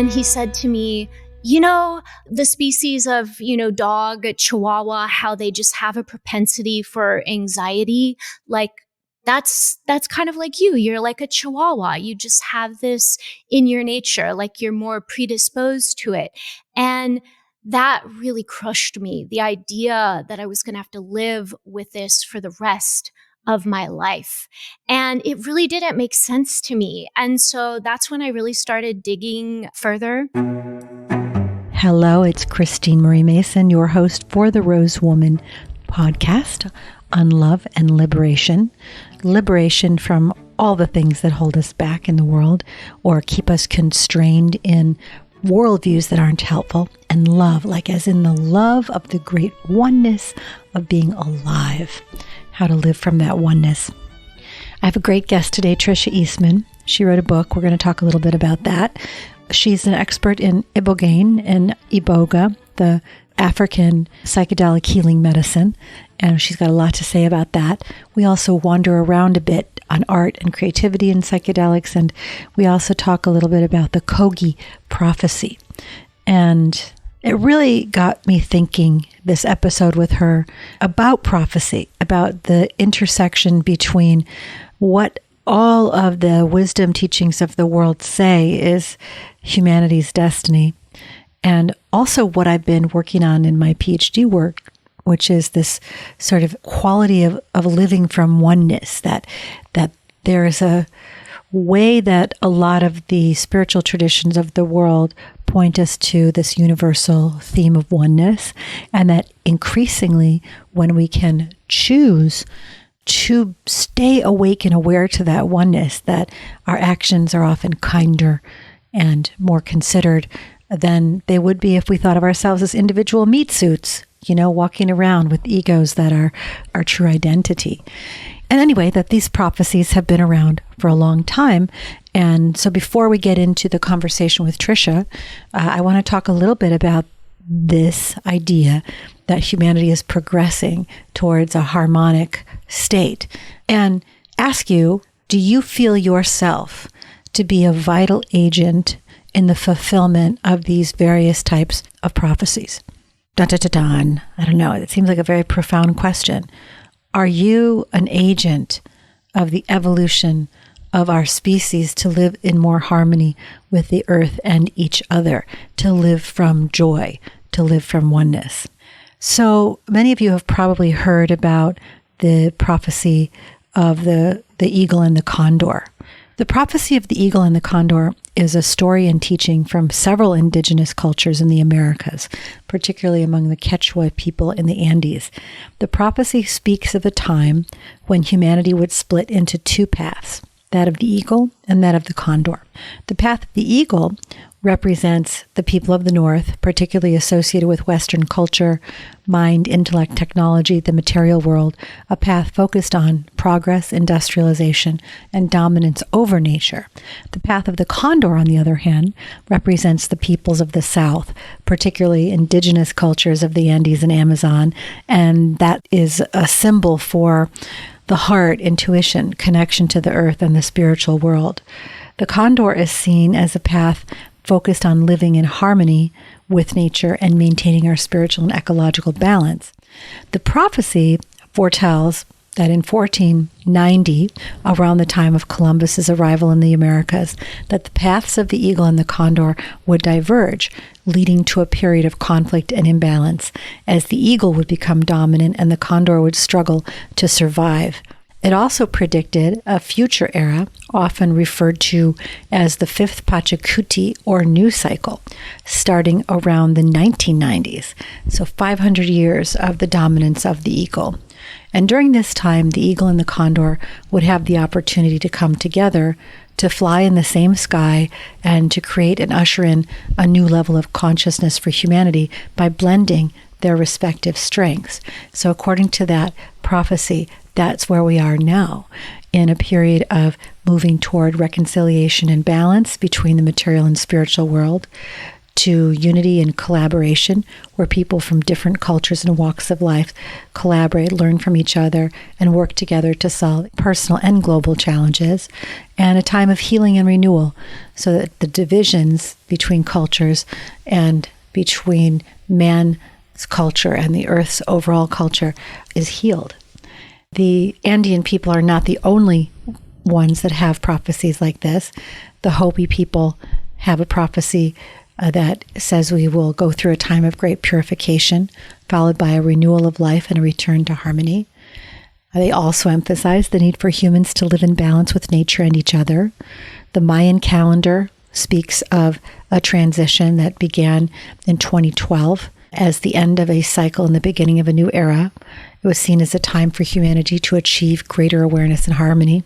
And he said to me, the species of, dog, Chihuahua, how they just have a propensity for anxiety, like that's kind of like you. You're like a Chihuahua. You just have this in your nature, like you're more predisposed to it. And that really crushed me. The idea that I was going to have to live with this for the rest of my life. And it really didn't make sense to me. And so that's when I really started digging further. Hello, it's Christine Marie Mason, your host for the Rose Woman podcast on love and liberation. Liberation from all the things that hold us back in the world or keep us constrained in worldviews that aren't helpful, and love, like as in the love of the great oneness of being alive, how to live from that oneness. I have a great guest today, Tricia Eastman. She wrote a book. We're going to talk a little bit about that. She's an expert in Ibogaine and Iboga, the African psychedelic healing medicine, and she's got a lot to say about that. We also wander around a bit on art and creativity and psychedelics, and we also talk a little bit about the Kogi prophecy. And it really got me thinking, this episode with her, about prophecy, about the intersection between what all of the wisdom teachings of the world say is humanity's destiny, and also what I've been working on in my PhD work, which is this sort of quality of living from oneness, that there is a way that a lot of the spiritual traditions of the world point us to this universal theme of oneness, and that increasingly when we can choose to stay awake and aware to that oneness, that our actions are often kinder and more considered than they would be if we thought of ourselves as individual meat suits, walking around with egos that are our true identity. And anyway, that these prophecies have been around for a long time. And so before we get into the conversation with Tricia, I want to talk a little bit about this idea that humanity is progressing towards a harmonic state, and ask you, do you feel yourself to be a vital agent in the fulfillment of these various types of prophecies? Dun, dun, dun, dun. I don't know. It seems like a very profound question. Are you an agent of the evolution of our species to live in more harmony with the earth and each other, to live from joy, to live from oneness? So many of you have probably heard about the prophecy of the eagle and the condor. The prophecy of the eagle and the condor is a story and teaching from several indigenous cultures in the Americas, particularly among the Quechua people in the Andes. The prophecy speaks of a time when humanity would split into two paths, that of the eagle and that of the condor. The path of the eagle represents the people of the North, particularly associated with Western culture, mind, intellect, technology, the material world, a path focused on progress, industrialization, and dominance over nature. The path of the condor, on the other hand, represents the peoples of the South, particularly indigenous cultures of the Andes and Amazon, and that is a symbol for the heart, intuition, connection to the earth and the spiritual world. The condor is seen as a path focused on living in harmony with nature and maintaining our spiritual and ecological balance. The prophecy foretells that in 1490, around the time of Columbus's arrival in the Americas, that the paths of the eagle and the condor would diverge, leading to a period of conflict and imbalance, as the eagle would become dominant and the condor would struggle to survive. It also predicted a future era, often referred to as the fifth Pachacuti or new cycle, starting around the 1990s, so 500 years of the dominance of the eagle. And during this time, the eagle and the condor would have the opportunity to come together to fly in the same sky and to create and usher in a new level of consciousness for humanity by blending their respective strengths. So according to that prophecy, that's where we are now, in a period of moving toward reconciliation and balance between the material and spiritual world, to unity and collaboration, where people from different cultures and walks of life collaborate, learn from each other, and work together to solve personal and global challenges, and a time of healing and renewal, so that the divisions between cultures and between man's culture and the Earth's overall culture is healed. The Andean people are not the only ones that have prophecies like this. The Hopi people have a prophecy that says we will go through a time of great purification, followed by a renewal of life and a return to harmony. They also emphasize the need for humans to live in balance with nature and each other. The Mayan calendar speaks of a transition that began in 2012 as the end of a cycle and the beginning of a new era. It was seen as a time for humanity to achieve greater awareness and harmony.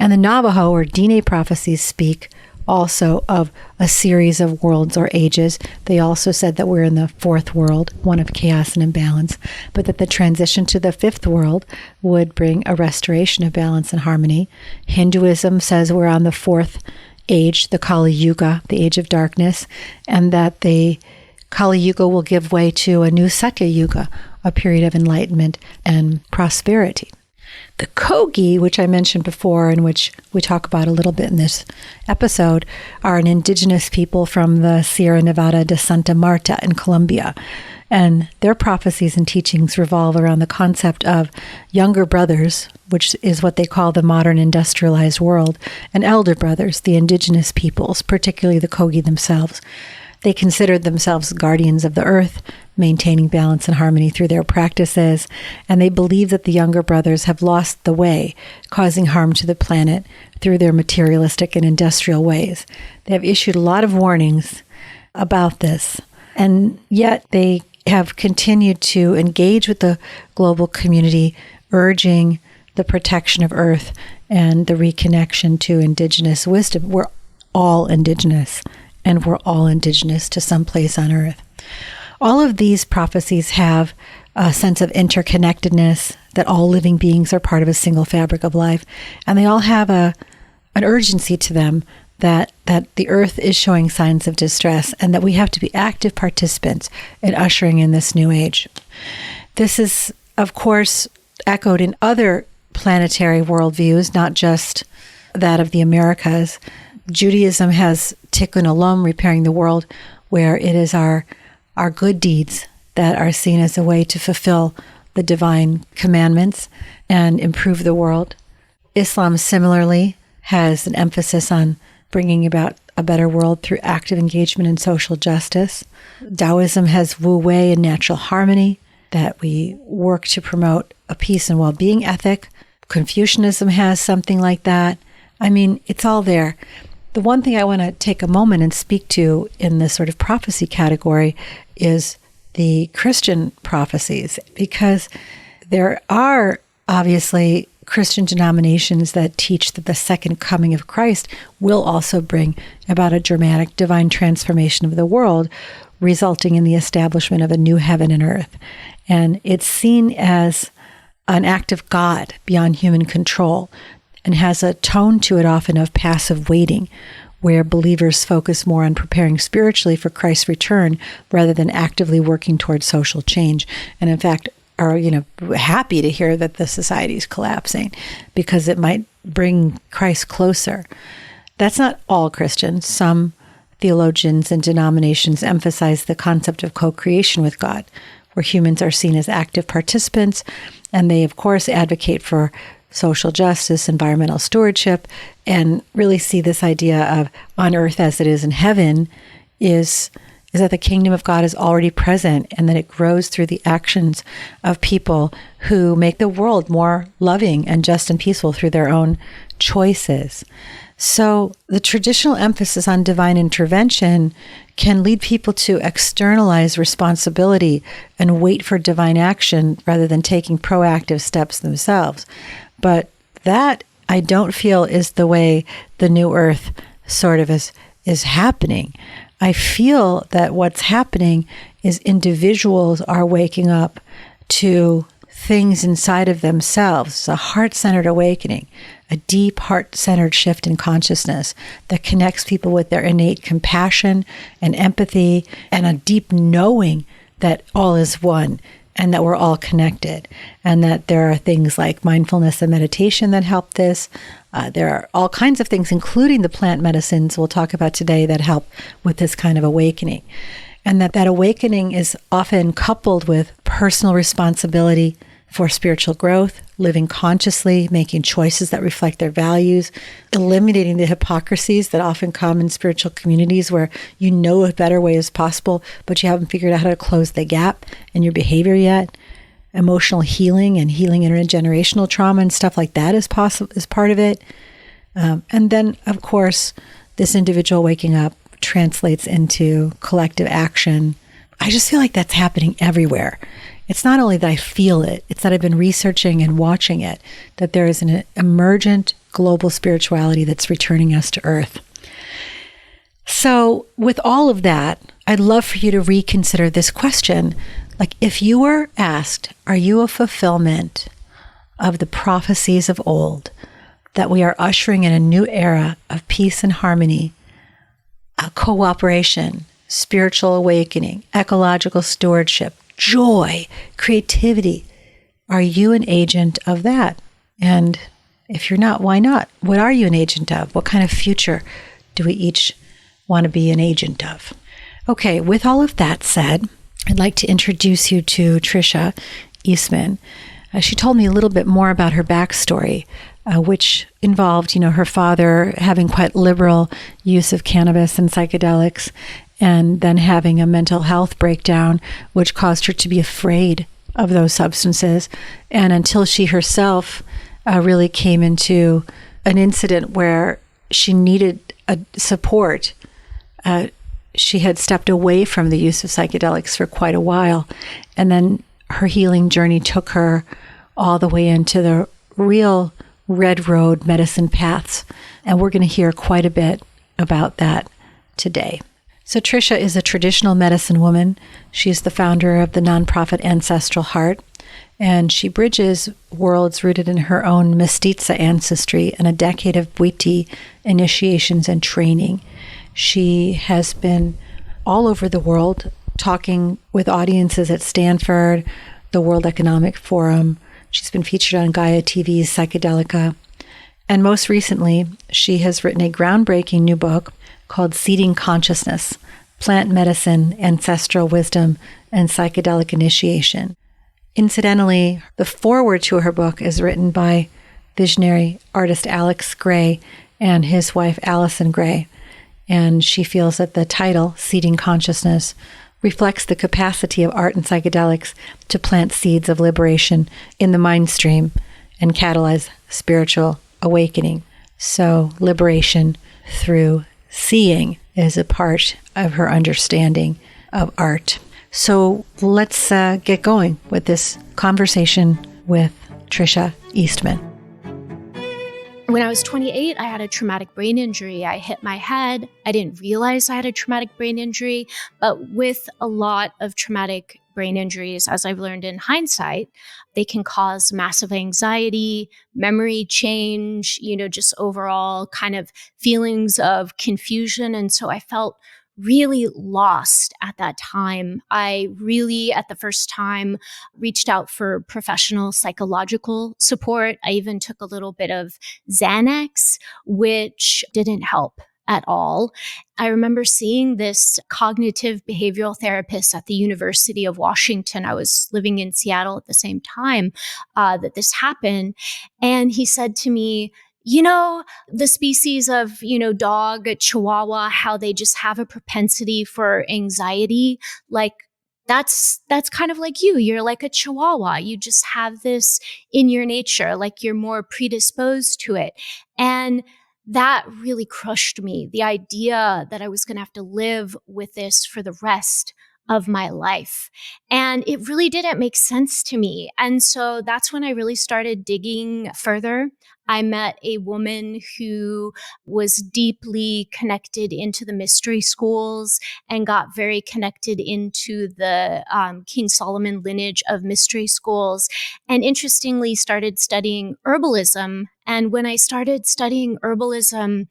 And the Navajo or Diné prophecies speak also of a series of worlds or ages. They also said that we're in the fourth world, one of chaos and imbalance, but that the transition to the fifth world would bring a restoration of balance and harmony. Hinduism says we're on the fourth age, the Kali Yuga, the age of darkness, and that the Kali Yuga will give way to a new Satya Yuga, a period of enlightenment and prosperity. The Kogi, which I mentioned before, and which we talk about a little bit in this episode, are an indigenous people from the Sierra Nevada de Santa Marta in Colombia. And their prophecies and teachings revolve around the concept of younger brothers, which is what they call the modern industrialized world, and elder brothers, the indigenous peoples, particularly the Kogi themselves. They considered themselves guardians of the earth, maintaining balance and harmony through their practices, and they believe that the younger brothers have lost the way, causing harm to the planet through their materialistic and industrial ways. They have issued a lot of warnings about this, and yet they have continued to engage with the global community, urging the protection of Earth and the reconnection to indigenous wisdom. We're all indigenous, and we're all indigenous to some place on Earth. All of these prophecies have a sense of interconnectedness, that all living beings are part of a single fabric of life, and they all have an urgency to them that the earth is showing signs of distress, and that we have to be active participants in ushering in this new age. This is, of course, echoed in other planetary worldviews, not just that of the Americas. Judaism has tikkun olam, repairing the world, where it is our good deeds that are seen as a way to fulfill the divine commandments and improve the world. Islam similarly has an emphasis on bringing about a better world through active engagement in social justice. Taoism has Wu Wei and natural harmony, that we work to promote a peace and well-being ethic. Confucianism has something like that. I mean, it's all there. The one thing I want to take a moment and speak to in this sort of prophecy category is the Christian prophecies, because there are obviously Christian denominations that teach that the second coming of Christ will also bring about a dramatic divine transformation of the world, resulting in the establishment of a new heaven and earth. And it's seen as an act of God beyond human control, and has a tone to it often of passive waiting, where believers focus more on preparing spiritually for Christ's return rather than actively working towards social change. And in fact, are happy to hear that the society is collapsing, because it might bring Christ closer. That's not all Christians. Some theologians and denominations emphasize the concept of co-creation with God, where humans are seen as active participants, and they, of course, advocate for social justice, environmental stewardship, and really see this idea of on earth as it is in heaven is that the kingdom of God is already present, and that it grows through the actions of people who make the world more loving and just and peaceful through their own choices. So the traditional emphasis on divine intervention can lead people to externalize responsibility and wait for divine action rather than taking proactive steps themselves. But that, I don't feel, is the way the new earth sort of is happening. I feel that what's happening is individuals are waking up to things inside of themselves, a heart-centered awakening, a deep heart-centered shift in consciousness that connects people with their innate compassion and empathy and a deep knowing that all is one and that we're all connected, and that there are things like mindfulness and meditation that help this. There are all kinds of things, including the plant medicines we'll talk about today, that help with this kind of awakening. And that awakening is often coupled with personal responsibility for spiritual growth, living consciously, making choices that reflect their values, eliminating the hypocrisies that often come in spiritual communities where you know a better way is possible, but you haven't figured out how to close the gap in your behavior yet. Emotional healing and healing intergenerational trauma and stuff like that is part of it. And then, of course, this individual waking up translates into collective action. I just feel like that's happening everywhere. It's not only that I feel it, it's that I've been researching and watching it, that there is an emergent global spirituality that's returning us to Earth. So with all of that, I'd love for you to reconsider this question. Like, if you were asked, are you a fulfillment of the prophecies of old, that we are ushering in a new era of peace and harmony, cooperation, spiritual awakening, ecological stewardship, joy, creativity? Are you an agent of that? And if you're not, why not? What are you an agent of? What kind of future do we each want to be an agent of? Okay, with all of that said, I'd like to introduce you to Tricia Eastman. She told me a little bit more about her backstory, which involved, her father having quite liberal use of cannabis and psychedelics, and then having a mental health breakdown, which caused her to be afraid of those substances. And until she herself really came into an incident where she needed support, she had stepped away from the use of psychedelics for quite a while. And then her healing journey took her all the way into the real red road medicine paths. And we're going to hear quite a bit about that today. So Tricia is a traditional medicine woman. She's the founder of the nonprofit Ancestral Heart, and she bridges worlds rooted in her own mestiza ancestry and a decade of Bwiti initiations and training. She has been all over the world talking with audiences at Stanford, the World Economic Forum. She's been featured on GAIA TV's Psychedelica. And most recently, she has written a groundbreaking new book called Seeding Consciousness, Plant Medicine, Ancestral Wisdom, and Psychedelic Initiation. Incidentally, the foreword to her book is written by visionary artist Alex Gray and his wife Allison Gray. And she feels that the title, Seeding Consciousness, reflects the capacity of art and psychedelics to plant seeds of liberation in the mind stream and catalyze spiritual awakening. So liberation through seeing is a part of her understanding of art. So let's get going with this conversation with Tricia Eastman. When I was 28, I had a traumatic brain injury. I hit my head. I didn't realize I had a traumatic brain injury, but with a lot of traumatic brain injuries, as I've learned in hindsight, they can cause massive anxiety, memory change, just overall kind of feelings of confusion. And so I felt really lost at that time. I really, at the first time, reached out for professional psychological support. I even took a little bit of Xanax, which didn't help at all. I remember seeing this cognitive behavioral therapist at the University of Washington. I was living in Seattle at the same time that this happened. And he said to me, the species of, dog, Chihuahua, how they just have a propensity for anxiety, like that's kind of like you. You're like a Chihuahua. You just have this in your nature, like you're more predisposed to it. And that really crushed me. The idea that I was going to have to live with this for the rest of my life. And it really didn't make sense to me. And so that's when I really started digging further. I met a woman who was deeply connected into the mystery schools and got very connected into the King Solomon lineage of mystery schools, and interestingly started studying herbalism. And when I started studying herbalism,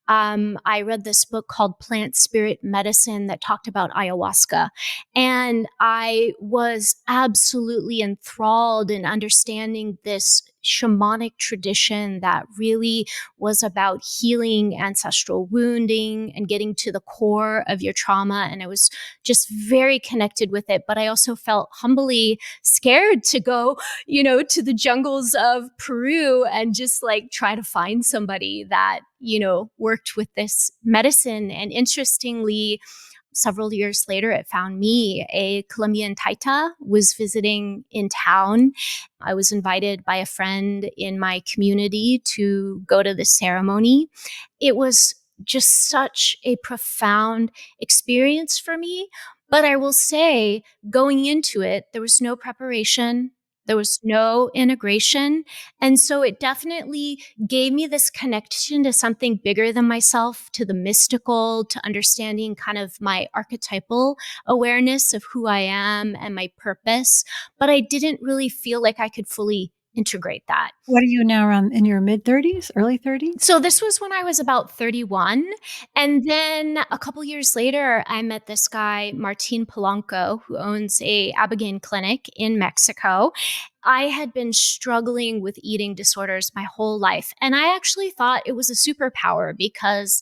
I read this book called Plant Spirit Medicine that talked about ayahuasca. And I was absolutely enthralled in understanding this shamanic tradition that really was about healing ancestral wounding and getting to the core of your trauma. And I was just very connected with it. But I also felt humbly scared to go, to the jungles of Peru and just like try to find somebody that, worked with this medicine. And interestingly, several years later, it found me. A Colombian Taita was visiting in town. I was invited by a friend in my community to go to the ceremony. It was just such a profound experience for me. But I will say, going into it, there was no preparation. There was no integration. And so it definitely gave me this connection to something bigger than myself, to the mystical, to understanding kind of my archetypal awareness of who I am and my purpose. But I didn't really feel like I could fully integrate that. What are you now, around in your mid-30s, early 30s? So this was when I was about 31. And then a couple years later, I met this guy, Martin Polanco, who owns a Ibogaine clinic in Mexico. I had been struggling with eating disorders my whole life. And I actually thought it was a superpower because,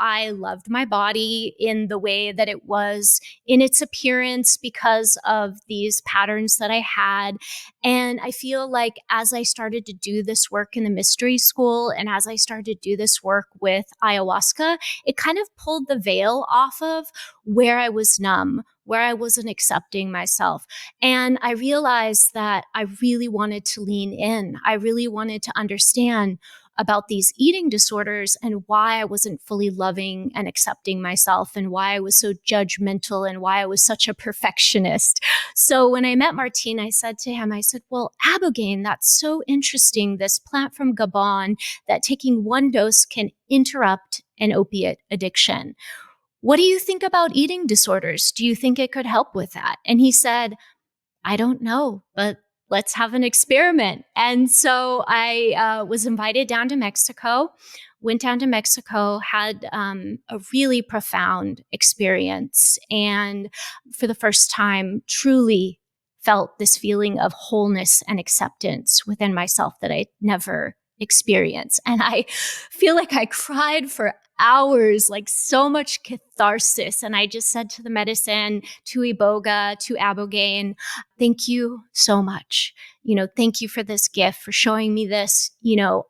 I loved my body in the way that it was in its appearance because of these patterns that I had. And I feel like as I started to do this work in the mystery school and as I started to do this work with ayahuasca, it kind of pulled the veil off of where I was numb, where I wasn't accepting myself. And I realized that I really wanted to lean in. I really wanted to understand about these eating disorders and why I wasn't fully loving and accepting myself and why I was so judgmental and why I was such a perfectionist. So when I met Martine, I said to him, well, Ibogaine, that's so interesting. This plant from Gabon that taking one dose can interrupt an opiate addiction. What do you think about eating disorders? Do you think it could help with that? And he said, I don't know, but let's have an experiment. And so I was invited down to Mexico, went down to Mexico, had a really profound experience. And for the first time, truly felt this feeling of wholeness and acceptance within myself that I never experienced. And I feel like I cried for hours, like so much catharsis. And I just said to the medicine, to Iboga, to Ibogaine, thank you so much. Thank you for this gift, for showing me this.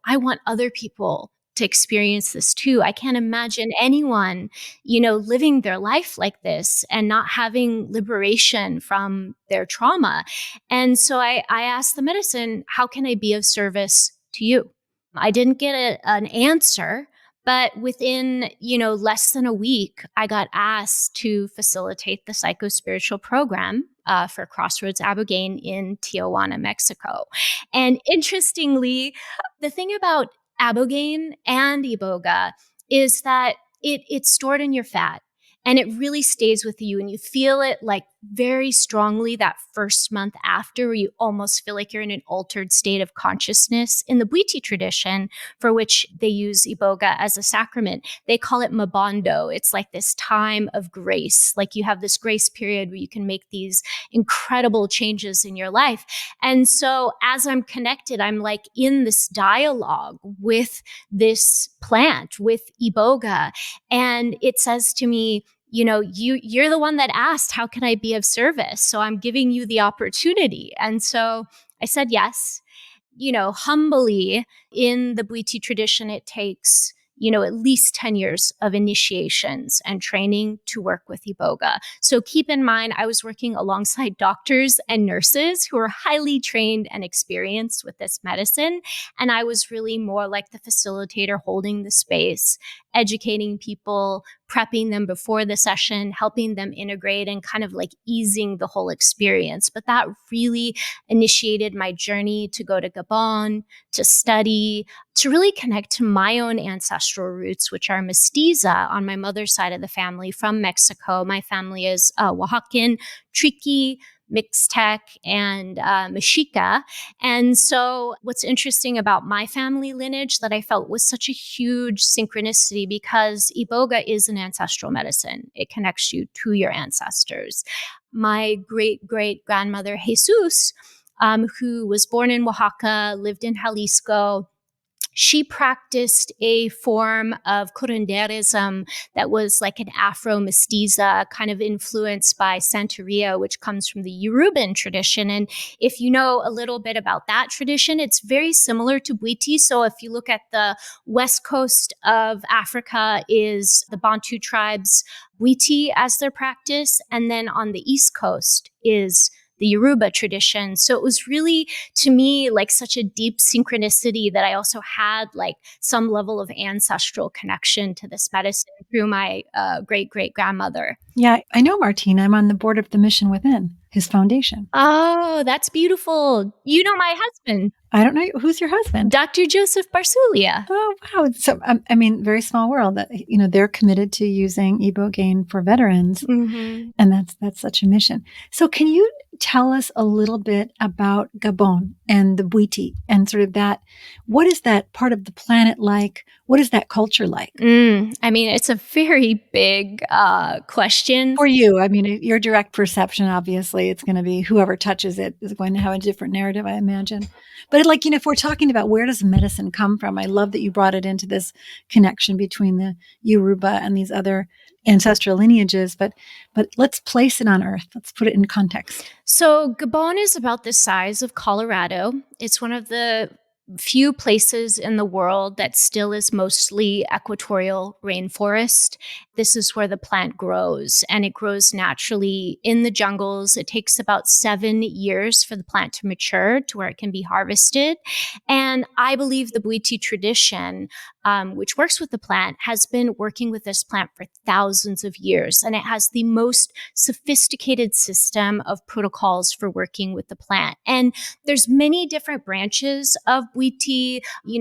I want other people to experience this too. I can't imagine anyone, living their life like this and not having liberation from their trauma. And so I asked the medicine, how can I be of service to you? I didn't get an answer. But within, less than a week, I got asked to facilitate the psychospiritual program for Crossroads Ibogaine in Tijuana, Mexico. And interestingly, the thing about Ibogaine and Iboga is that it's stored in your fat. And it really stays with you and you feel it like very strongly that first month after, where you almost feel like you're in an altered state of consciousness. In the Bwiti tradition, for which they use Iboga as a sacrament, they call it mabondo. It's like this time of grace. Like you have this grace period where you can make these incredible changes in your life. And so as I'm connected, I'm like in this dialogue with this plant, with Iboga. And it says to me, you're the one that asked, how can I be of service? So I'm giving you the opportunity. And so I said yes. Humbly, in the Bwiti tradition, it takes, at least 10 years of initiations and training to work with Iboga. So keep in mind, I was working alongside doctors and nurses who are highly trained and experienced with this medicine. And I was really more like the facilitator holding the space educating people, prepping them before the session, helping them integrate, and kind of like easing the whole experience. But that really initiated my journey to go to Gabon, to study, to really connect to my own ancestral roots, which are mestiza on my mother's side of the family from Mexico. My family is Oaxacan, Triqui, Mixtec, and Mexica. And so what's interesting about my family lineage that I felt was such a huge synchronicity, because Iboga is an ancestral medicine. It connects you to your ancestors. My great-great-grandmother, Jesus, who was born in Oaxaca, lived in Jalisco, she practiced a form of curanderism that was like an Afro-mestiza, kind of influenced by Santeria, which comes from the Yoruban tradition. And if you know a little bit about that tradition, it's very similar to Bwiti. So if you look at the west coast of Africa is the Bantu tribes, Bwiti as their practice. And then on the east coast is the Yoruba tradition. So it was really, to me, like such a deep synchronicity that I also had like some level of ancestral connection to this medicine through my great-great-grandmother. Yeah, I know Martine. I'm on the board of the Mission Within, his foundation. Oh, that's beautiful. You know my husband. I don't know. Who's your husband? Dr. Joseph Barsulia. Oh, wow. So, I mean, very small world that, they're committed to using Ibogaine for veterans. Mm-hmm. And that's such a mission. So can you tell us a little bit about Gabon and the Bwiti and sort of that? What is that part of the planet like? What is that culture like? I mean, it's a very big question. For you, I mean, your direct perception, obviously, it's going to be whoever touches it is going to have a different narrative, I imagine. But like, if we're talking about where does medicine come from, I love that you brought it into this connection between the Yoruba and these other ancestral lineages, but let's place it on Earth. Let's put it in context. So Gabon is about the size of Colorado. It's one of the few places in the world that still is mostly equatorial rainforest. This is where the plant grows, and it grows naturally in the jungles. It takes about 7 years for the plant to mature to where it can be harvested. And I believe the Bwiti tradition, which works with the plant, has been working with this plant for thousands of years. And it has the most sophisticated system of protocols for working with the plant. And there's many different branches of Bwiti.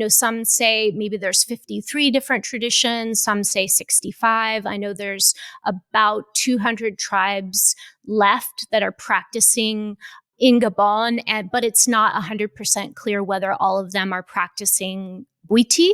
Some say maybe there's 53 different traditions. Some say 65. I know there's about 200 tribes left that are practicing in Gabon, but it's not 100% clear whether all of them are practicing Bwiti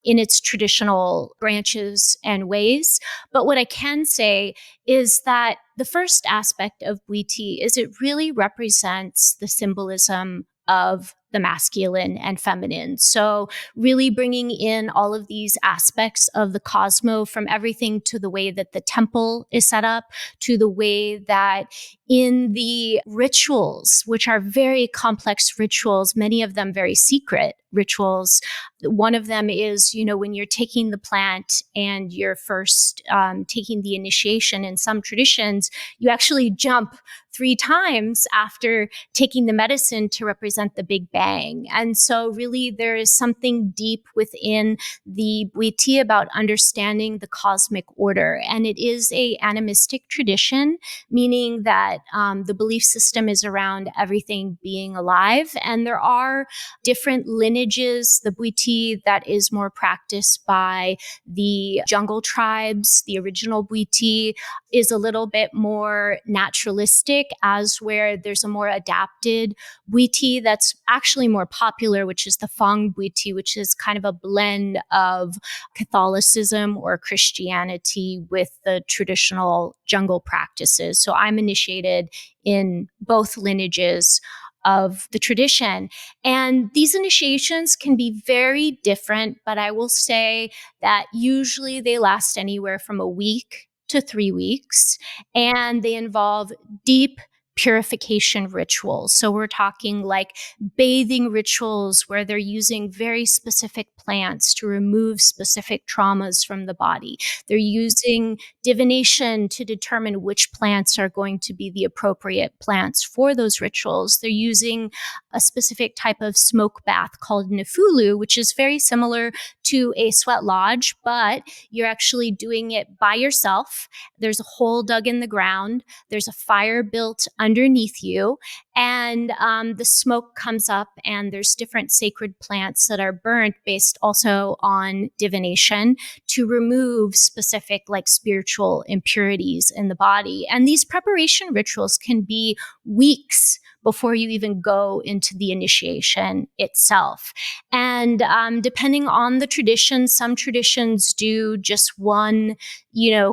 in its traditional branches and ways. But what I can say is that the first aspect of Bwiti is it really represents the symbolism of the masculine and feminine. So really bringing in all of these aspects of the cosmos, from everything to the way that the temple is set up, to the way that in the rituals, which are very complex rituals, many of them very secret rituals. One of them is, when you're taking the plant and you're first taking the initiation. In some traditions, you actually jump 3 times after taking the medicine to represent the Big Bang. And so really there is something deep within the Bwiti about understanding the cosmic order. And it is a animistic tradition, meaning that the belief system is around everything being alive. And there are different lineages. The Bwiti that is more practiced by the jungle tribes, the original Bwiti, is a little bit more naturalistic, as where there's a more adapted Bwiti that's actually more popular, which is the Fang Bwiti, which is kind of a blend of Catholicism or Christianity with the traditional jungle practices. So I'm initiated in both lineages of the tradition. And these initiations can be very different, but I will say that usually they last anywhere from a week to 3 weeks, and they involve deep purification rituals. So we're talking like bathing rituals where they're using very specific plants to remove specific traumas from the body. They're using divination to determine which plants are going to be the appropriate plants for those rituals. They're using a specific type of smoke bath called nifulu, which is very similar to a sweat lodge, but you're actually doing it by yourself. There's a hole dug in the ground. There's a fire built underneath you, and the smoke comes up, and there's different sacred plants that are burnt based also on divination to remove specific like spiritual impurities in the body. And these preparation rituals can be weeks before you even go into the initiation itself. And depending on the tradition, some traditions do just one,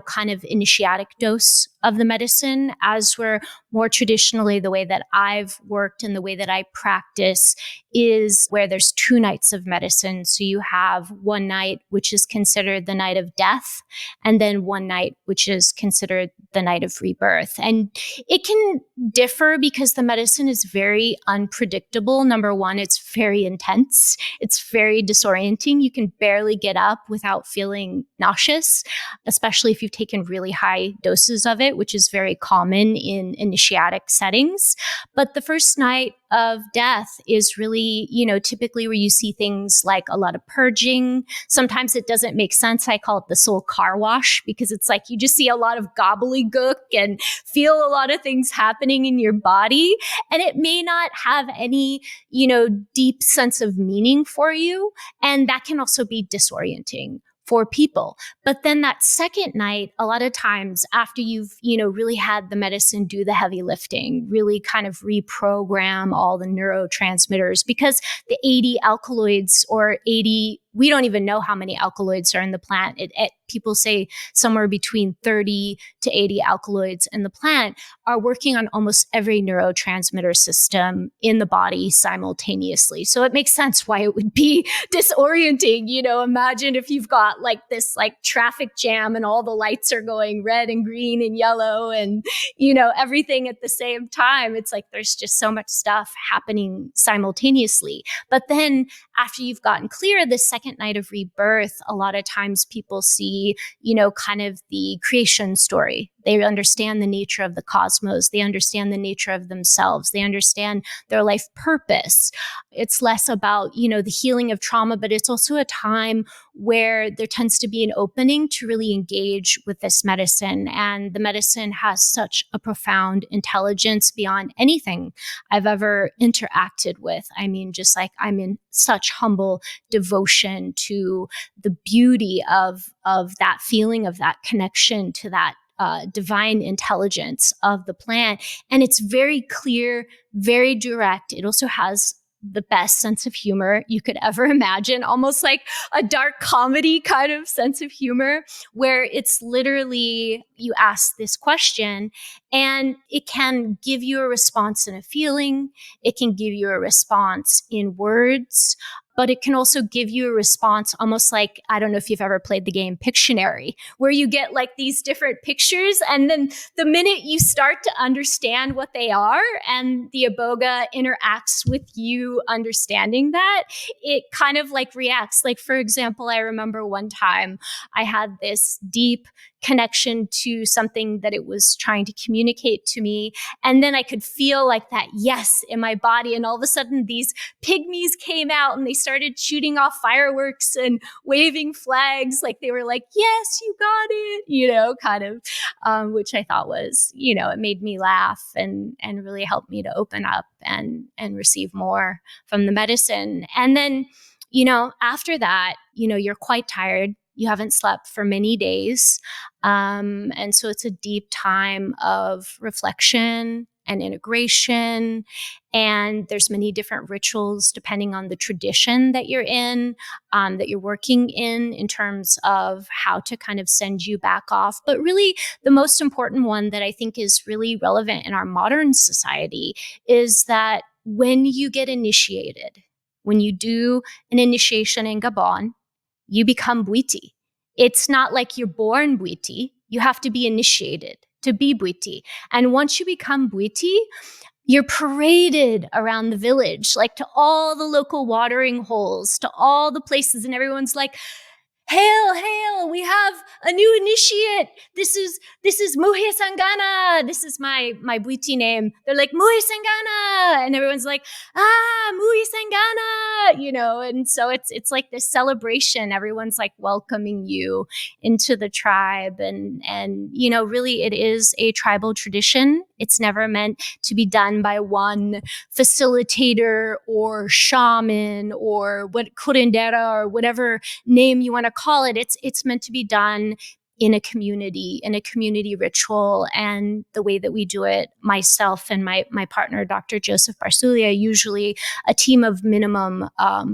kind of initiatic dose of the medicine. As we're more traditionally, the way that I've worked and the way that I practice is where there's 2 nights of medicine. So you have one night, which is considered the night of death, and then one night, which is considered the night of rebirth. And it can differ because the medicine is very unpredictable. Number one, it's very intense. It's very disorienting. You can barely get up without feeling nauseous, especially if you've taken really high doses of it, which is very common in initiatic settings. But the first night of death is really, typically where you see things like a lot of purging. Sometimes it doesn't make sense. I call it the soul car wash because it's like you just see a lot of gobbledygook and feel a lot of things happening in your body. And it may not have any, deep sense of meaning for you. And that can also be disorienting for people. But then that second night, a lot of times after you've, really had the medicine do the heavy lifting, really kind of reprogram all the neurotransmitters, because the 80 alkaloids or 80, we don't even know how many alkaloids are in the plant. People say somewhere between 30 to 80 alkaloids in the plant are working on almost every neurotransmitter system in the body simultaneously. So it makes sense why it would be disorienting. Imagine if you've got like this like traffic jam and all the lights are going red and green and yellow and, everything at the same time. It's like there's just so much stuff happening simultaneously. But then after you've gotten clear, the second night of rebirth, a lot of times people see, kind of the creation story. They understand the nature of the cosmos. They understand the nature of themselves. They understand their life purpose. It's less about, the healing of trauma, but it's also a time where there tends to be an opening to really engage with this medicine. And the medicine has such a profound intelligence beyond anything I've ever interacted with. I mean, just like I'm in such humble devotion to the beauty of that feeling, of that connection to that divine intelligence of the plant. And it's very clear, very direct. It also has the best sense of humor you could ever imagine, almost like a dark comedy kind of sense of humor, where it's literally, you ask this question and it can give you a response in a feeling. It can give you a response in words. But it can also give you a response almost like, I don't know if you've ever played the game Pictionary, where you get like these different pictures. And then the minute you start to understand what they are and the Iboga interacts with you understanding that, it kind of like reacts. Like, for example, I remember one time I had this deep connection to something that it was trying to communicate to me. And then I could feel like that yes in my body. And all of a sudden these pygmies came out and they started shooting off fireworks and waving flags. Like they were like, yes, you got it, kind of, which I thought was, it made me laugh and really helped me to open up and receive more from the medicine. And then, after that, you're quite tired. You haven't slept for many days. And so it's a deep time of reflection and integration. And there's many different rituals depending on the tradition that you're in, that you're working in terms of how to kind of send you back off. But really, the most important one that I think is really relevant in our modern society is that when you get initiated, when you do an initiation in Gabon, you become Bwiti. It's not like you're born Bwiti. You have to be initiated. to be Bwiti. And once you become Bwiti, you're paraded around the village, like to all the local watering holes, to all the places, and everyone's like, hail, hail, we have a new initiate. This is Muhi Sangana. This is my Bwiti name. They're like, Muhi Sangana. And everyone's like, Muhi Sangana, and so it's like this celebration. Everyone's like welcoming you into the tribe. And really it is a tribal tradition. It's never meant to be done by one facilitator or shaman or what curandera or whatever name you want to call it. It's meant to be done in a community ritual. And the way that we do it, myself and my partner, Dr. Joseph Barsulia, usually a team of minimum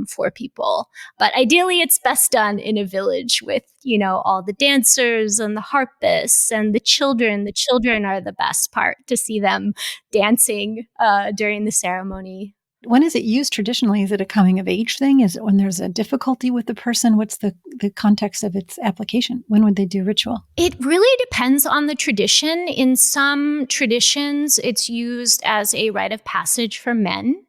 4 people. But ideally, it's best done in a village with, all the dancers and the harpists and the children. The children are the best part, to see them dancing during the ceremony. When is it used traditionally? Is it a coming of age thing? Is it when there's a difficulty with the person? What's the context of its application? When would they do ritual? It really depends on the tradition. In some traditions, it's used as a rite of passage for men.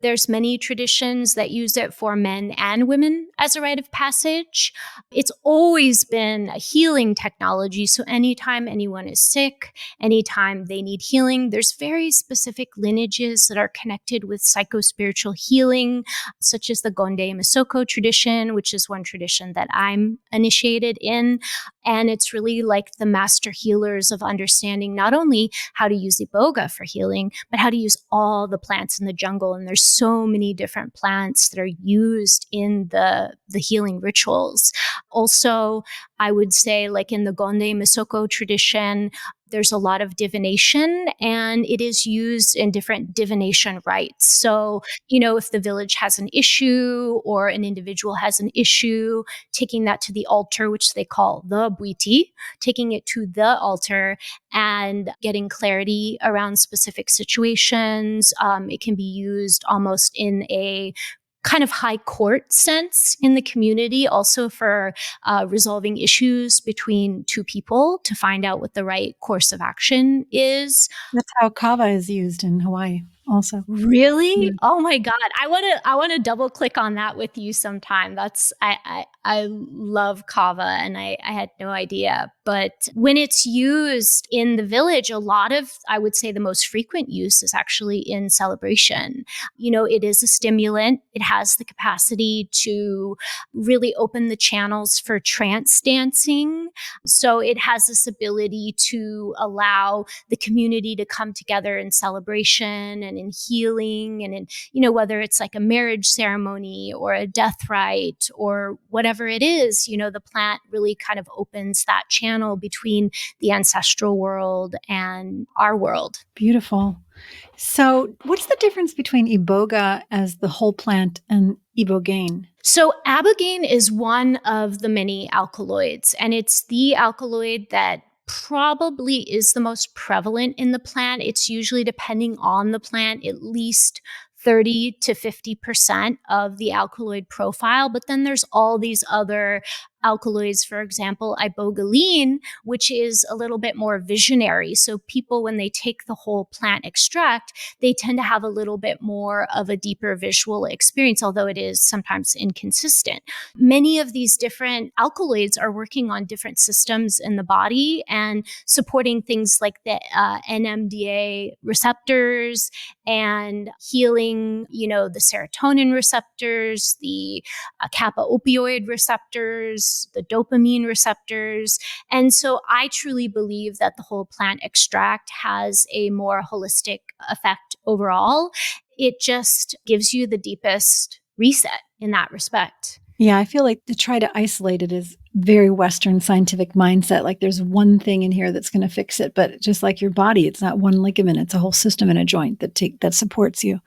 There's many traditions that use it for men and women as a rite of passage. It's always been a healing technology. So anytime anyone is sick, anytime they need healing, there's very specific lineages that are connected with psychospiritual healing, such as the Gonde Misoko tradition, which is one tradition that I'm initiated in. And it's really like the master healers of understanding not only how to use Iboga for healing, but how to use all the plants in the jungle. And there's so many different plants that are used in the healing rituals. Also, I would say, like in the Gonde Misoko tradition, there's a lot of divination, and it is used in different divination rites. So, if the village has an issue or an individual has an issue, taking that to the altar, which they call the Bwiti, taking it to the altar and getting clarity around specific situations. It can be used almost in a kind of high court sense in the community, also for resolving issues between 2 people to find out what the right course of action is. That's how kava is used in Hawaii also. Really? Yeah. Oh my God. I want to double click on that with you sometime. I love kava, and I had no idea. But when it's used in the village, a lot of, I would say the most frequent use is actually in celebration. It is a stimulant. It has the capacity to really open the channels for trance dancing. So it has this ability to allow the community to come together in celebration and in healing, and in, whether it's like a marriage ceremony or a death rite or whatever it is, the plant really kind of opens that channel between the ancestral world and our world. Beautiful. So what's the difference between Iboga as the whole plant and Ibogaine? So Ibogaine is one of the many alkaloids, and it's the alkaloid that probably is the most prevalent in the plant. It's usually, depending on the plant, at least 30 to 50% of the alkaloid profile. But then there's all these other alkaloids, for example, ibogaine, which is a little bit more visionary. So people, when they take the whole plant extract, they tend to have a little bit more of a deeper visual experience, although it is sometimes inconsistent. Many of these different alkaloids are working on different systems in the body and supporting things like the NMDA receptors and healing, the serotonin receptors, the kappa opioid receptors, the dopamine receptors. And so I truly believe that the whole plant extract has a more holistic effect overall. It just gives you the deepest reset in that respect. Yeah, I feel like to try to isolate it is very Western scientific mindset. Like there's one thing in here that's going to fix it, but just like your body, it's not one ligament; it's a whole system in a joint that supports you.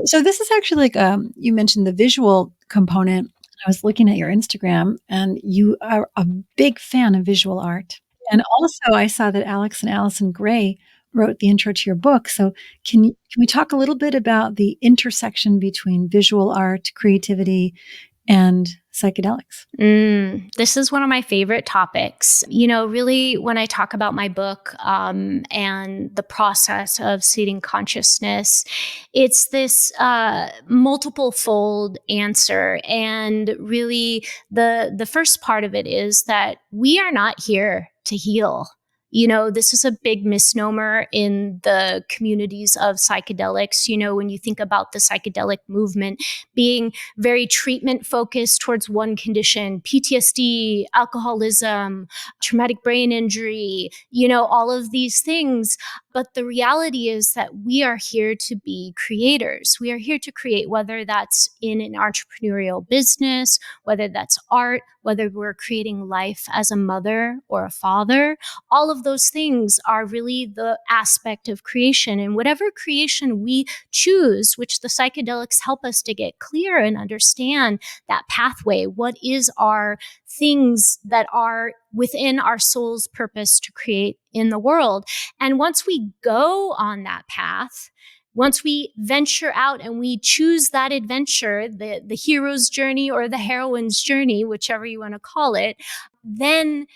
So this is actually like you mentioned the visual component. I was looking at your Instagram, and you are a big fan of visual art. And also, I saw that Alex and Allison Gray wrote the intro to your book. So can we talk a little bit about the intersection between visual art, creativity, and psychedelics? This is one of my favorite topics. Really, when I talk about my book and the process of seeding consciousness, it's this multiple fold answer. And really, the first part of it is that we are not here to heal. This is a big misnomer in the communities of psychedelics. When you think about the psychedelic movement being very treatment focused towards one condition, PTSD, alcoholism, traumatic brain injury, all of these things. But the reality is that we are here to be creators. We are here to create, whether that's in an entrepreneurial business, whether that's art, whether we're creating life as a mother or a father. All of those things are really the aspect of creation. And whatever creation we choose, which the psychedelics help us to get clear and understand that pathway, what is our things that are within our soul's purpose to create in the world. And once we go on that path, once we venture out and we choose that adventure, the hero's journey or the heroine's journey, whichever you want to call it, then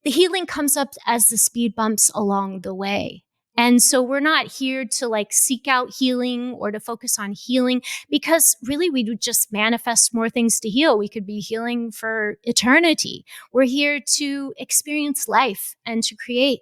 the healing comes up as the speed bumps along the way. And so we're not here to seek out healing or to focus on healing, because really we would just manifest more things to heal. We could be healing for eternity. We're here to experience life and to create.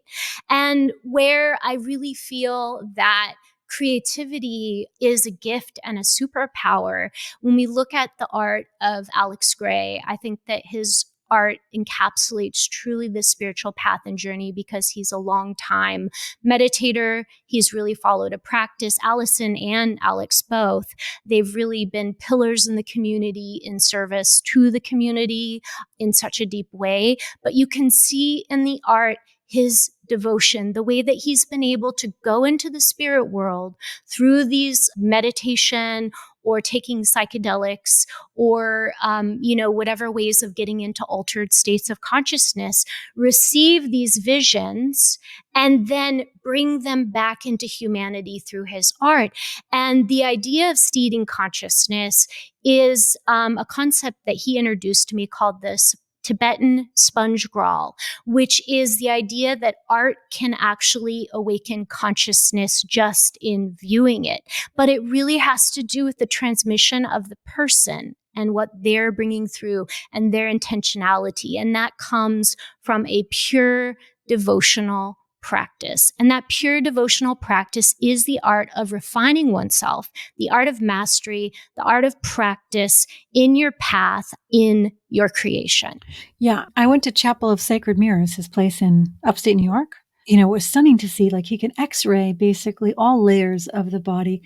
And where I really feel that creativity is a gift and a superpower, when we look at the art of Alex Grey, I think that his art encapsulates truly the spiritual path and journey, because he's a long time meditator. He's really followed a practice. Allison and Alex both. They've really been pillars in the community, in service to the community in such a deep way. But you can see in the art his devotion, the way that he's been able to go into the spirit world through these meditation or taking psychedelics or, whatever ways of getting into altered states of consciousness, receive these visions and then bring them back into humanity through his art. And the idea of seeding consciousness is a concept that he introduced to me called this Tibetan sponge grawl, which is the idea that art can actually awaken consciousness just in viewing it. But it really has to do with the transmission of the person and what they're bringing through and their intentionality. And that comes from a pure devotional practice. And that pure devotional practice is the art of refining oneself, the art of mastery, the art of practice in your path, in your creation. Yeah. I went to Chapel of Sacred Mirrors, his place in upstate New York. It was stunning to see, he can x-ray basically all layers of the body,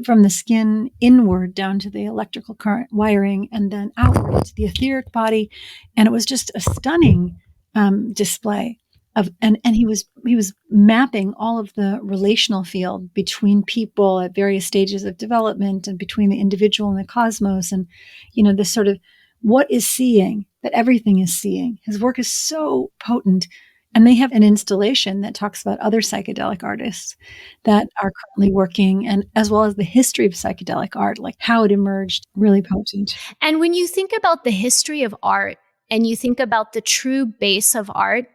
from the skin inward down to the electrical current wiring and then outward into the etheric body. And it was just a stunning display. And he was mapping all of the relational field between people at various stages of development and between the individual and the cosmos, and this sort of what is seeing, that everything is seeing. His work is so potent. And they have an installation that talks about other psychedelic artists that are currently working, and as well as the history of psychedelic art, how it emerged, really potent. And when you think about the history of art and you think about the true base of art,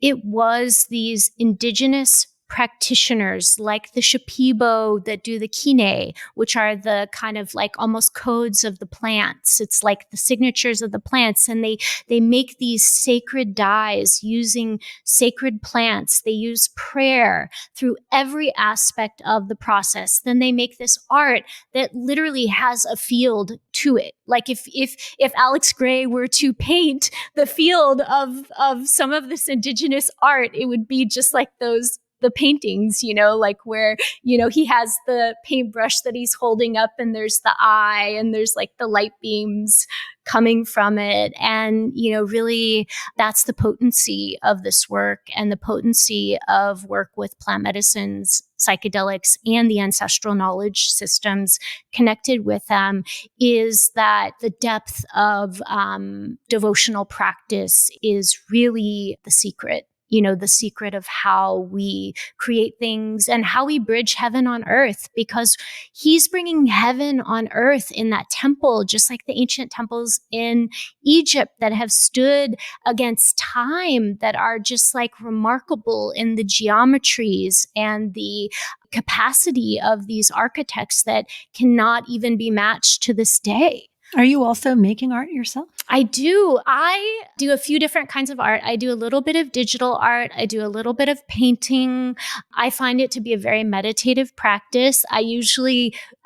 it was these indigenous practitioners like the Shipibo that do the kine, which are the kind of almost codes of the plants. It's like the signatures of the plants. And they make these sacred dyes using sacred plants. They use prayer through every aspect of the process. Then they make this art that literally has a field to it. If Alex Grey were to paint the field of some of this indigenous art, it would be just like the paintings, where, he has the paintbrush that he's holding up and there's the eye and there's the light beams coming from it. And, really that's the potency of this work, and the potency of work with plant medicines, psychedelics, and the ancestral knowledge systems connected with them, is that the depth of devotional practice is really the secret. the secret of how we create things and how we bridge heaven on earth, because he's bringing heaven on earth in that temple, just like the ancient temples in Egypt that have stood against time, that are just like remarkable in the geometries and the capacity of these architects that cannot even be matched to this day. Are you also making art yourself? I do. I do a few different kinds of art. I do a little bit of digital art. I do a little bit of painting. I find it to be a very meditative practice. I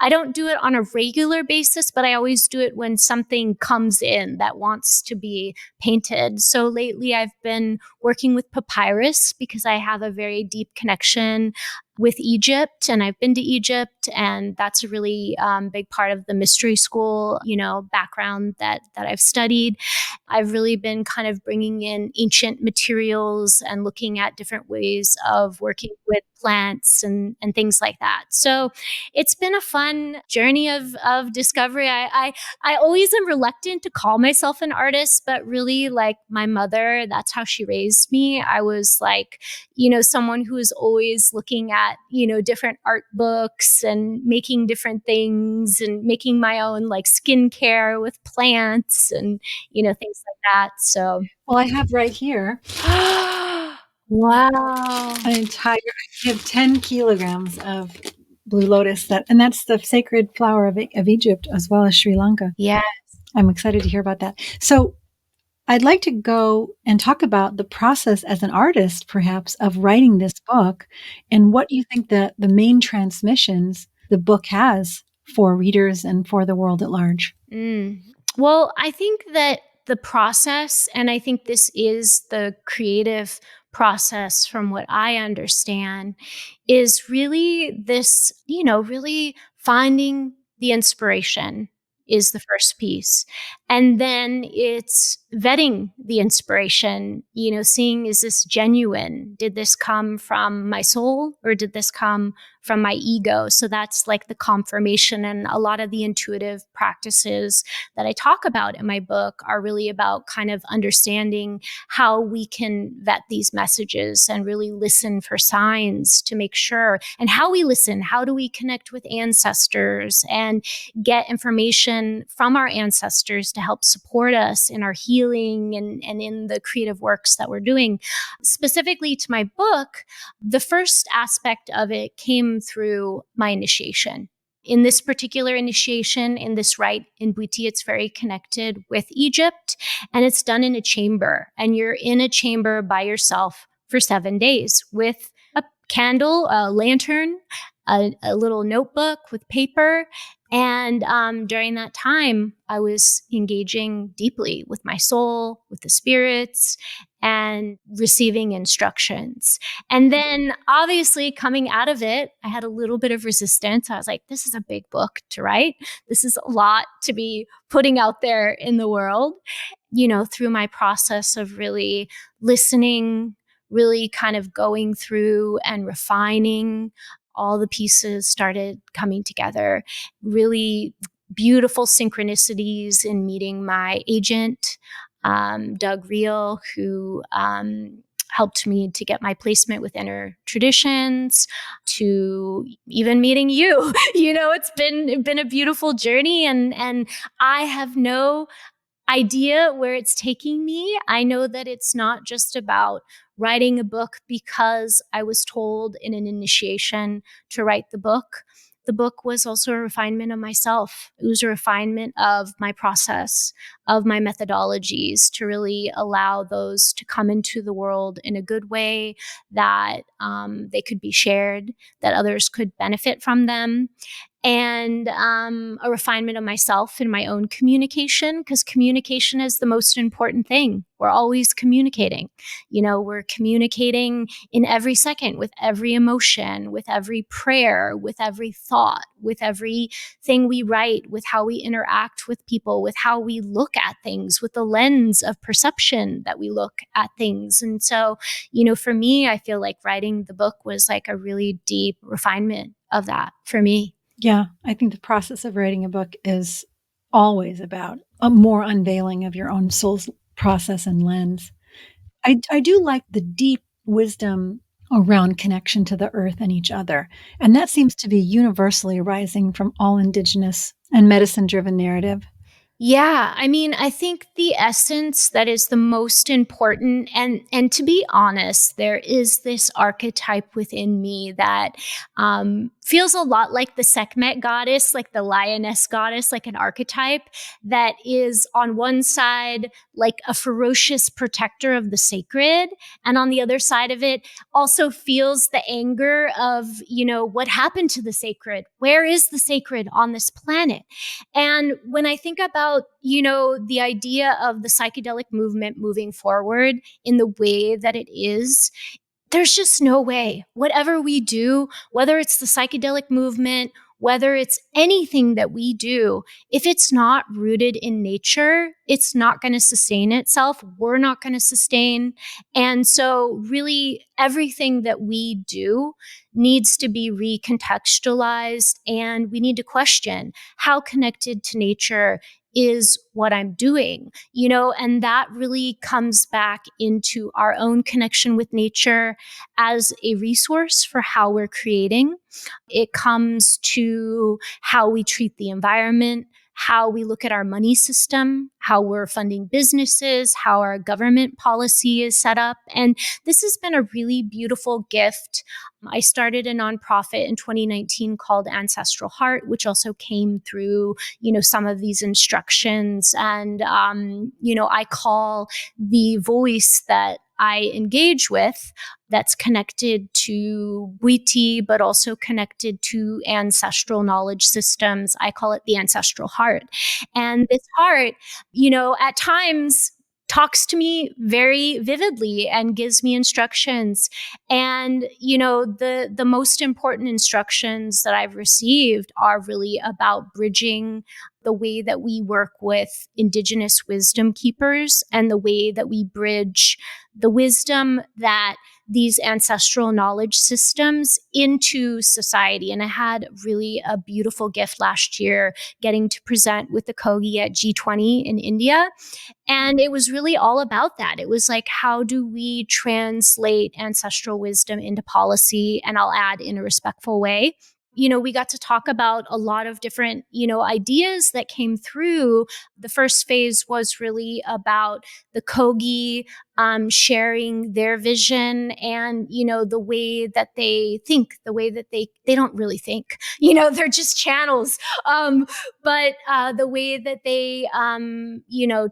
don't do it on a regular basis, but I always do it when something comes in that wants to be painted. So lately I've been working with papyrus because I have a very deep connection with Egypt, and I've been to Egypt, and that's a really big part of the mystery school, background that I've studied. I've really been kind of bringing in ancient materials and looking at different ways of working with plants and things like that. So it's been a fun journey of discovery. I always am reluctant to call myself an artist, but really, like my mother, that's how she raised me. I was like, someone who is always looking at, different art books and making different things and making my own like skincare with plants and, things like that. So, well, I have right here. Wow. I have 10 kilograms of blue lotus, and that's the sacred flower of Egypt as well as Sri Lanka. Yes. I'm excited to hear about that. So I'd like to go and talk about the process as an artist, perhaps, of writing this book and what you think the main transmissions the book has for readers and for the world at large. Well, I think that the process, and I think this is the creative process from what I understand, is really this, really finding the inspiration is the first piece. And then it's vetting the inspiration, seeing, is this genuine? Did this come from my soul or did this come from my ego? So that's like the confirmation. And a lot of the intuitive practices that I talk about in my book are really about kind of understanding how we can vet these messages and really listen for signs to make sure. And how we listen, how do we connect with ancestors and get information from our ancestors to help support us in our healing and in the creative works that we're doing. Specifically to my book, the first aspect of it came through my initiation. In this particular initiation, in this rite in Bwiti, it's very connected with Egypt, and it's done in a chamber. And you're in a chamber by yourself for 7 days with a candle, a lantern, a little notebook with paper. And during that time, I was engaging deeply with my soul, with the spirits, and receiving instructions. And then obviously coming out of it, I had a little bit of resistance. I was like, this is a big book to write. This is a lot to be putting out there in the world. Through my process of really listening, really kind of going through and refining, all the pieces started coming together. Really beautiful synchronicities in meeting my agent, Doug Reel, who helped me to get my placement with Inner Traditions, to even meeting you. It's been a beautiful journey, and I have no idea where it's taking me. I know that it's not just about writing a book because I was told in an initiation to write the book. The book was also a refinement of myself. It was a refinement of my process, of my methodologies, to really allow those to come into the world in a good way, that they could be shared, that others could benefit from them. And a refinement of myself in my own communication, because communication is the most important thing. We're always communicating. We're communicating in every second, with every emotion, with every prayer, with every thought, with everything we write, with how we interact with people, with how we look at things, with the lens of perception that we look at things. And so, for me, I feel like writing the book was like a really deep refinement of that for me. Yeah, I think the process of writing a book is always about a more unveiling of your own soul's process and lens. I do like the deep wisdom around connection to the earth and each other. And that seems to be universally arising from all indigenous and medicine-driven narrative. Yeah, I mean, I think the essence that is the most important, and to be honest, there is this archetype within me that feels a lot like the Sekhmet goddess, like the lioness goddess, like an archetype that is on one side like a ferocious protector of the sacred, and on the other side of it also feels the anger of, what happened to the sacred? Where is the sacred on this planet? And when I think about, the idea of the psychedelic movement moving forward in the way that it is, there's just no way. Whatever we do, whether it's the psychedelic movement, whether it's anything that we do, if it's not rooted in nature, it's not going to sustain itself. We're not going to sustain. And so really everything that we do needs to be recontextualized, and we need to question how connected to nature is what I'm doing, and that really comes back into our own connection with nature as a resource for how we're creating. It comes to how we treat the environment, how we look at our money system, how we're funding businesses, how our government policy is set up. And this has been a really beautiful gift. I started a nonprofit in 2019 called Ancestral Heart, which also came through, some of these instructions. And, I call the voice that I engage with that's connected to Bwiti, but also connected to ancestral knowledge systems. I call it the ancestral heart. And this heart, at times talks to me very vividly and gives me instructions. And, the most important instructions that I've received are really about bridging the way that we work with indigenous wisdom keepers and the way that we bridge the wisdom that these ancestral knowledge systems into society. And I had really a beautiful gift last year getting to present with the Kogi at G20 in India. And it was really all about that. It was like, how do we translate ancestral wisdom into policy? And I'll add, in a respectful way. We got to talk about a lot of different, ideas that came through. The first phase was really about the Kogi sharing their vision and, the way that they think, the way that they don't really think, they're just channels. But the way that they,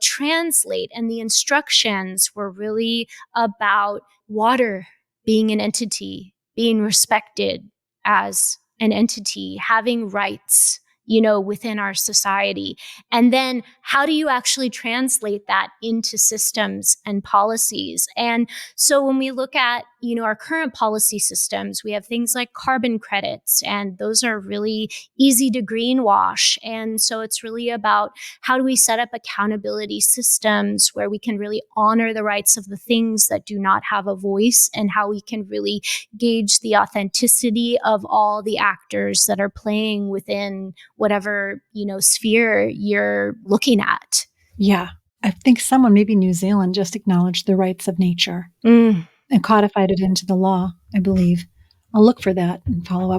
translate, and the instructions were really about water being an entity, being respected as an entity, having rights, within our society. And then how do you actually translate that into systems and policies? And so when we look at, our current policy systems, we have things like carbon credits, and those are really easy to greenwash. And so it's really about how do we set up accountability systems where we can really honor the rights of the things that do not have a voice, and how we can really gauge the authenticity of all the actors that are playing within whatever, sphere you're looking at. Yeah. I think someone, maybe New Zealand, just acknowledged the rights of nature and codified it into the law, I believe. I'll look for that and follow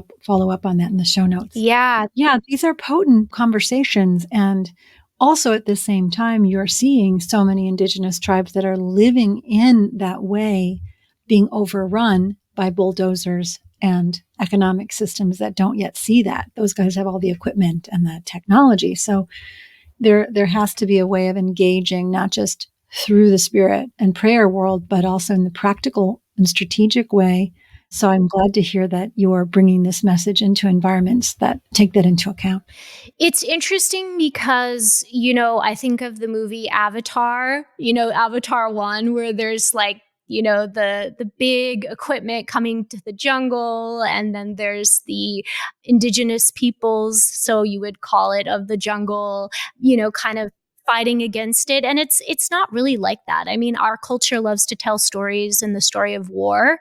up on that in the show notes. Yeah. Yeah, these are potent conversations. And also at the same time, you're seeing so many indigenous tribes that are living in that way being overrun by bulldozers and economic systems that don't yet see that. Those guys have all the equipment and the technology. So there has to be a way of engaging, not just through the spirit and prayer world, but also in the practical and strategic way. So I'm glad to hear that you're bringing this message into environments that take that into account. It's interesting because, I think of the movie Avatar, Avatar 1, where there's like, the big equipment coming to the jungle, and then there's the indigenous peoples, so you would call it, of the jungle, kind of fighting against it. And it's not really like that. I mean, our culture loves to tell stories, and the story of war.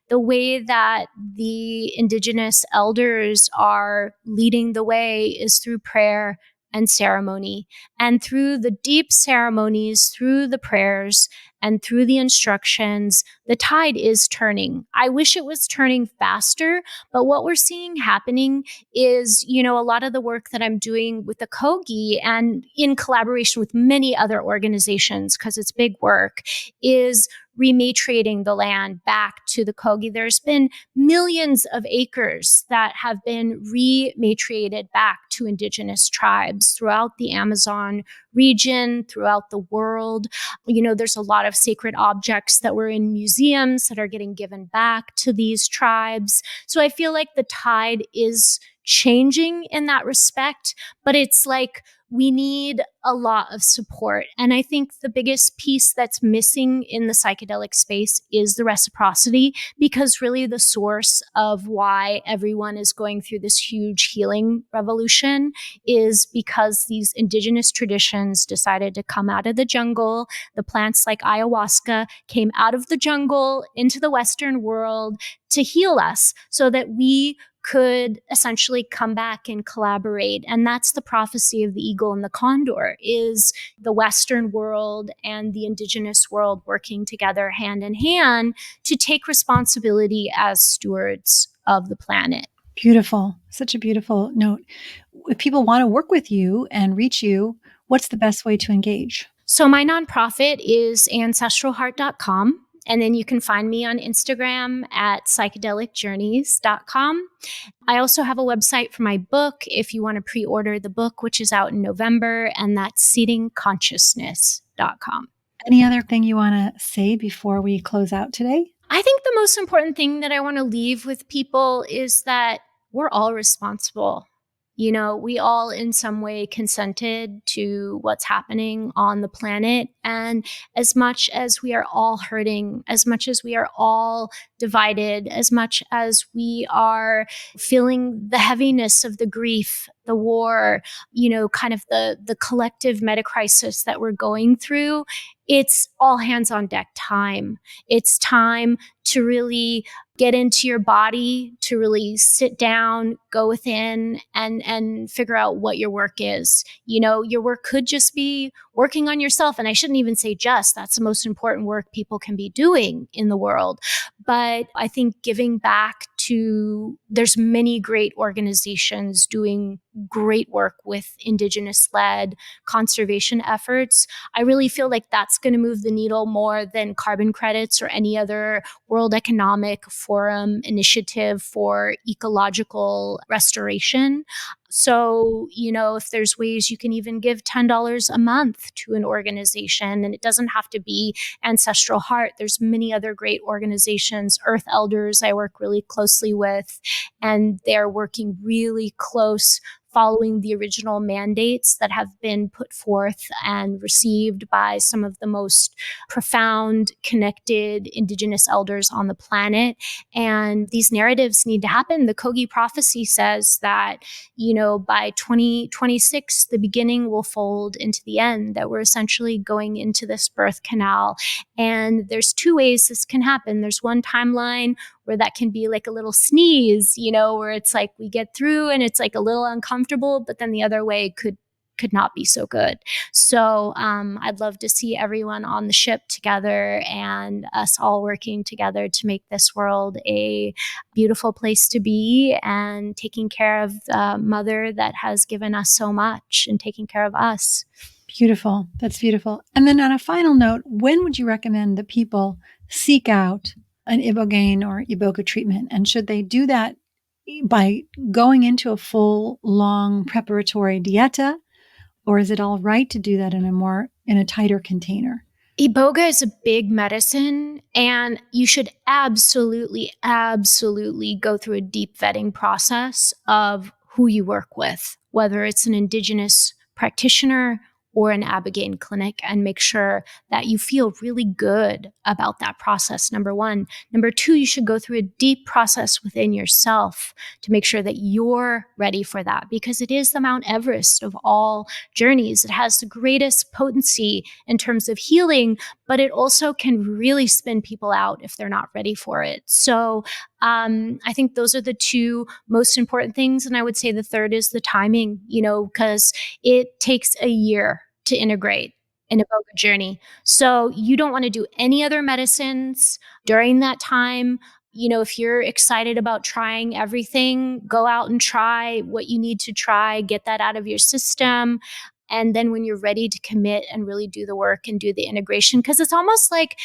The way that the indigenous elders are leading the way is through prayer and ceremony. And through the deep ceremonies, through the prayers, and through the instructions, the tide is turning. I wish it was turning faster, but what we're seeing happening is, a lot of the work that I'm doing with the Kogi and in collaboration with many other organizations, because it's big work, is rematriating the land back to the Kogi. There's been millions of acres that have been rematriated back to indigenous tribes throughout the Amazon region, throughout the world. There's a lot of sacred objects that were in museums that are getting given back to these tribes. So I feel like the tide is changing in that respect, but it's like we need a lot of support. And I think the biggest piece that's missing in the psychedelic space is the reciprocity, because really the source of why everyone is going through this huge healing revolution is because these indigenous traditions decided to come out of the jungle. The plants like ayahuasca came out of the jungle into the Western world to heal us so that we could essentially come back and collaborate. And that's the prophecy of the eagle and the condor, is the Western world and the indigenous world working together hand in hand to take responsibility as stewards of the planet. Beautiful. Such a beautiful note. If people want to work with you and reach you, what's the best way to engage? So my nonprofit is ancestralheart.com. And then you can find me on Instagram at psychedelicjourneys.com. I also have a website for my book if you want to pre-order the book, which is out in November, and that's seedingconsciousness.com. Any other thing you want to say before we close out today? I think the most important thing that I want to leave with people is that we're all responsible. We all in some way consented to what's happening on the planet. And as much as we are all hurting, as much as we are all divided, as much as we are feeling the heaviness of the grief, the war, kind of the collective meta crisis that we're going through, it's all hands on deck time. It's time to really get into your body, to really sit down, go within, and figure out what your work is. Your work could just be working on yourself. And I shouldn't even say just, that's the most important work people can be doing in the world. But I think giving back there's many great organizations doing great work with indigenous-led conservation efforts. I really feel like that's going to move the needle more than carbon credits or any other World Economic Forum initiative for ecological restoration. So, if there's ways you can even give $10 a month to an organization, and it doesn't have to be Ancestral Heart. There's many other great organizations, Earth Elders I work really closely with, and they're working really close following the original mandates that have been put forth and received by some of the most profound, connected indigenous elders on the planet. And these narratives need to happen. The Kogi prophecy says that, by 2026, the beginning will fold into the end, that we're essentially going into this birth canal. And there's two ways this can happen. There's one timeline where that can be like a little sneeze, where it's like we get through and it's like a little uncomfortable, but then the other way could not be so good. So I'd love to see everyone on the ship together and us all working together to make this world a beautiful place to be, and taking care of the mother that has given us so much and taking care of us. Beautiful. That's beautiful. And then on a final note, when would you recommend that people seek out an Ibogaine or Iboga treatment? And should they do that by going into a full, long preparatory dieta? Or is it all right to do that in a tighter container? Iboga is a big medicine, and you should absolutely, absolutely go through a deep vetting process of who you work with, whether it's an indigenous practitioner or an Ibogaine clinic, and make sure that you feel really good about that process, number one. Number two, you should go through a deep process within yourself to make sure that you're ready for that, because it is the Mount Everest of all journeys. It has the greatest potency in terms of healing, but it also can really spin people out if they're not ready for it. So I think those are the two most important things. And I would say the third is the timing, because it takes a year to integrate. an Iboga journey. So you don't want to do any other medicines during that time. If you're excited about trying everything, go out and try what you need to try, get that out of your system. And then when you're ready to commit and really do the work and do the integration, because it's almost like,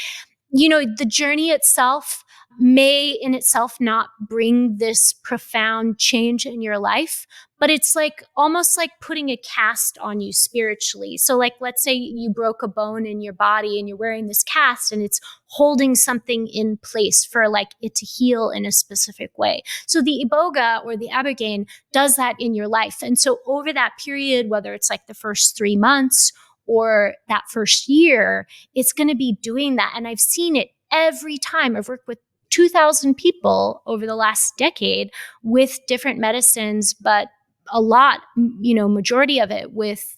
the journey itself may in itself not bring this profound change in your life, but it's like almost like putting a cast on you spiritually. So like, let's say you broke a bone in your body and you're wearing this cast and it's holding something in place for like it to heal in a specific way. So the Iboga or the Ibogaine does that in your life. And so over that period, whether it's like the first 3 months or that first year, it's going to be doing that. And I've seen it every time. I've worked with 2,000 people over the last decade with different medicines, but a lot, majority of it with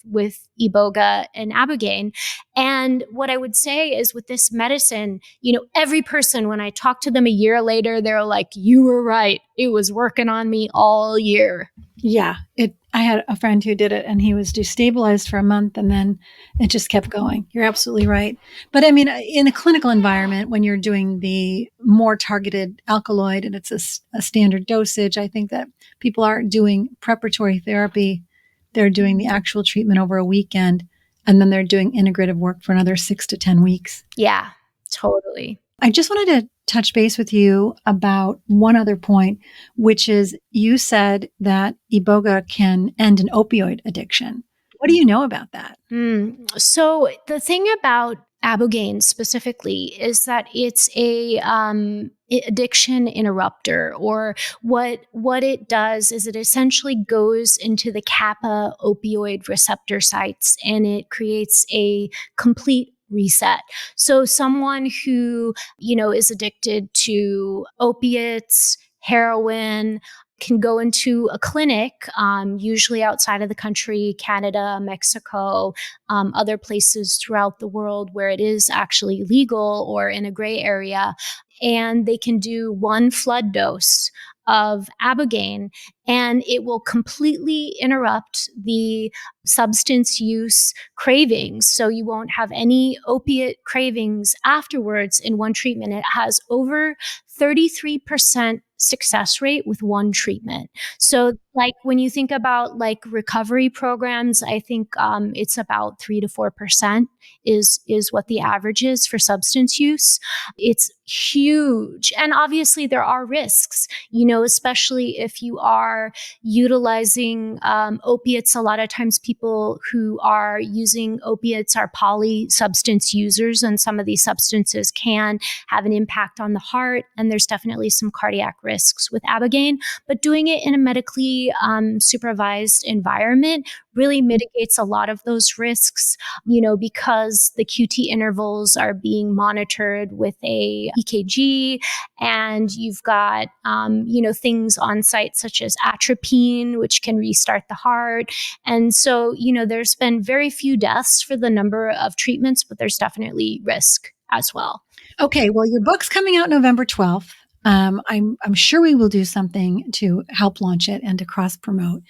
Iboga and Ibogaine. And what I would say is with this medicine, every person, when I talk to them a year later, they're like, you were right. It was working on me all year. Yeah. I had a friend who did it and he was destabilized for a month and then it just kept going. You're absolutely right. But I mean, in a clinical environment, when you're doing the more targeted alkaloid and it's a standard dosage, I think that people aren't doing preparatory therapy. They're doing the actual treatment over a weekend and then they're doing integrative work for another 6 to 10 weeks. Yeah, totally. I just wanted to touch base with you about one other point, which is you said that Iboga can end an opioid addiction. What do you know about that? So the thing about Ibogaine specifically is that it's a addiction interrupter, or what it does is it essentially goes into the kappa opioid receptor sites and it creates a complete reset. So someone who, is addicted to opiates, heroin, can go into a clinic, usually outside of the country, Canada, Mexico, other places throughout the world where it is actually legal or in a gray area. And they can do 1 flood dose of Ibogaine, and it will completely interrupt the substance use cravings. So you won't have any opiate cravings afterwards in one treatment. It has over 33% success rate with one treatment. So like when you think about like recovery programs, I think it's about 3 to 4% is what the average is for substance use. It's huge. And obviously there are risks, especially if you are utilizing opiates. A lot of times people who are using opiates are poly-substance users, and some of these substances can have an impact on the heart, and there's definitely some cardiac risks with Ibogaine. But doing it in a medically supervised environment really mitigates a lot of those risks, because the QT intervals are being monitored with a EKG, and you've got, things on site such as atropine, which can restart the heart. And so, there's been very few deaths for the number of treatments, but there's definitely risk as well. Okay. Well, your book's coming out November 12th. I'm sure we will do something to help launch it and to cross promote.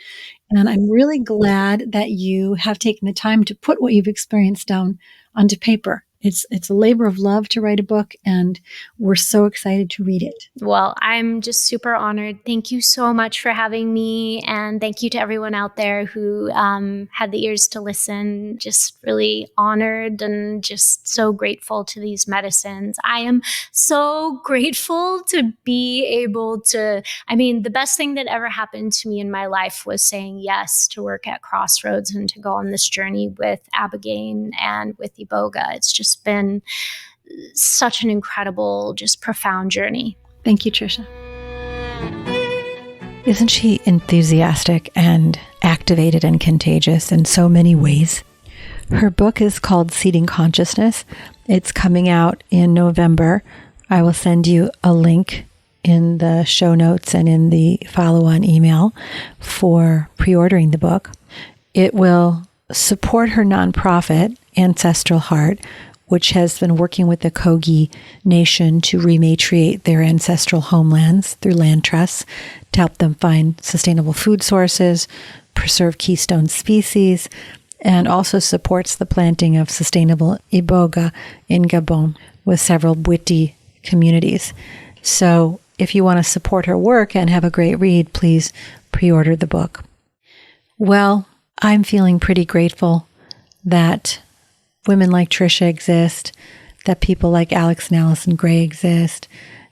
And I'm really glad that you have taken the time to put what you've experienced down onto paper. It's a labor of love to write a book, and we're so excited to read it. Well, I'm just super honored. Thank you so much for having me. And thank you to everyone out there who had the ears to listen. Just really honored and just so grateful to these medicines. I am so grateful to be able to, the best thing that ever happened to me in my life was saying yes to work at Crossroads and to go on this journey with Ibogaine and with Iboga. It's just been such an incredible, just profound journey. Thank you, Tricia. Isn't she enthusiastic and activated and contagious in so many ways? Her book is called Seeding Consciousness. It's coming out in November. I will send you a link in the show notes and in the follow-on email for pre-ordering the book. It will support her nonprofit, Ancestral Heart, which has been working with the Kogi Nation to rematriate their ancestral homelands through land trusts to help them find sustainable food sources, preserve keystone species, and also supports the planting of sustainable Iboga in Gabon with several Bwiti communities. So if you want to support her work and have a great read, please pre-order the book. Well, I'm feeling pretty grateful that women like Tricia exist, that people like Alex and Allison Gray exist,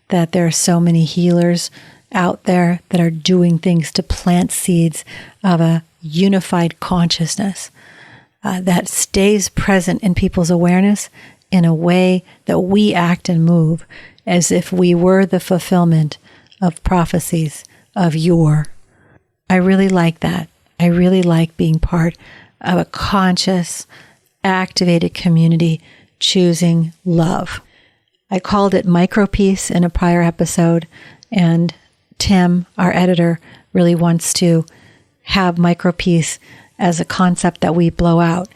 that there are so many healers out there that are doing things to plant seeds of a unified consciousness that stays present in people's awareness in a way that we act and move as if we were the fulfillment of prophecies of yore. I really like that. I really like being part of a conscious, activated community choosing love. I called it micropeace in a prior episode, and Tim, our editor, really wants to have micropeace as a concept that we blow out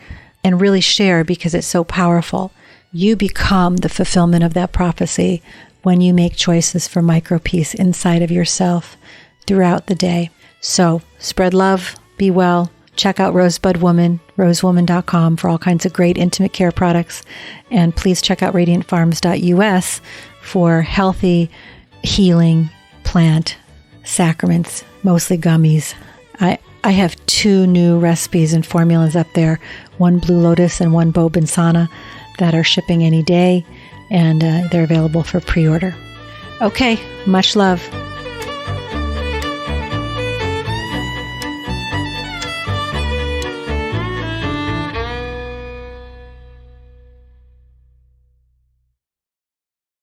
and really share because it's so powerful. You become the fulfillment of that prophecy when you make choices for micropeace inside of yourself throughout the day. So spread love, be well. Check out Rosebud Woman, rosewoman.com for all kinds of great intimate care products. And please check out radiantfarms.us for healthy, healing plant sacraments, mostly gummies. I have 2 new recipes and formulas up there, one Blue Lotus and one Bobinsana, that are shipping any day, and they're available for pre-order. Okay, much love.